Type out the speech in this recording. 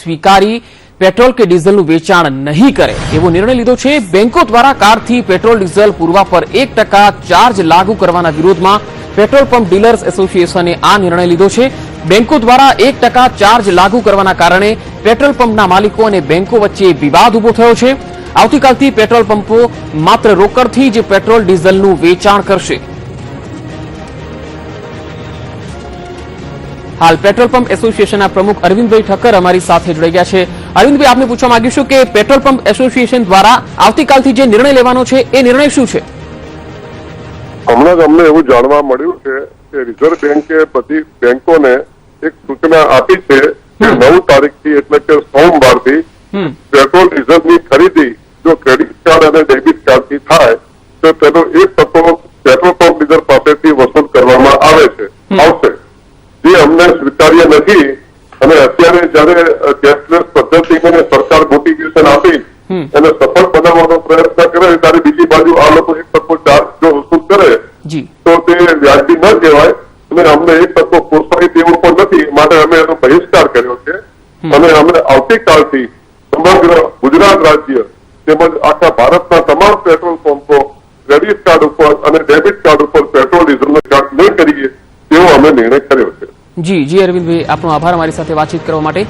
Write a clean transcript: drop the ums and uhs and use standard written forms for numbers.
સ્વીકારી પેટ્રોલ કે ડીઝલનું વેચાણ નહીં કરે એવો નિર્ણય લીધો છે। બેંકો દ્વારા કારથી પેટ્રોલ ડીઝલ પૂરવા પર 1% ચાર્જ લાગુ કરવાના વિરોધમાં પેટ્રોલ પંપ ડીલર્સ એસોસિએશને આ નિર્ણય લીધો છે। બેંકો દ્વારા 1% ચાર્જ લાગુ કરવાના કારણે પેટ્રોલ પંપના માલિકો અને બેંકો વચ્ચે વિવાદ ઉભો થયો છે। આવતીકાલથી પેટ્રોલ પંપો માત્ર રોકડથી જ પેટ્રોલ ડીઝલનું વેચાણ કરશે। હાલ પેટ્રોલ પંપ એસોસિએશનના પ્રમુખ અરવિંદભાઈ ઠક્કર અમારી સાથે જોડાઈ ગયા છે। અરવિંદભાઈ, આપને પૂછવા માંગીશું કે પેટ્રોલ પંપ એસોસિએશન દ્વારા આવતીકાલથી જે નિર્ણય લેવાનો છે એ નિર્ણય શું છે? હમણાં જ અમને એવું જાણવા મળ્યું છે કે રિઝર્વ બેંકે બધી બેંકોને એક સૂચના આપી છે કે 9 તારીખથી એટલે કે સોમવારથી પેટ્રોલ ડીઝલની ખરીદી જો ક્રેડિટ કાર્ડ અને ડેબિટ કાર્ડથી થાય તો તેનો 1% પેટ્રોલ પંપ ડીલર પાસેથી વસૂલ કરવામાં આવશે, જે અમને સ્વીકાર્ય નથી। અને અત્યારે જયારે કેશલેસ પદ્ધતિને સરકાર મોટિવેશન આપી એને સફળ બનાવવાનો પ્રયત્ન કરે ત્યારે બીજી બાજુ આ લોકો 1% ચાર્જ જો વસૂલ કરે તો તે વ્યાજબી ન કહેવાય અને અમને 1% પોસાય તેવું પણ નથી, માટે અમે એનો બહિષ્કાર કર્યો છે। અને અમે આવતીકાલથી સમગ્ર ગુજરાત રાજ્ય તેમજ આખા ભારતના તમામ પેટ્રોલ પંપો ક્રેડિટ કાર્ડ ઉપર અને ડેબિટ કાર્ડ ઉપર પેટ્રોલ ડીઝલનો ચાર્જ નહીં કરીએ તેવો અમે નિર્ણય કર્યો છે। જી અરવિંદભાઈ, આપનો આભાર અમારી સાથે વાતચીત કરવા માટે।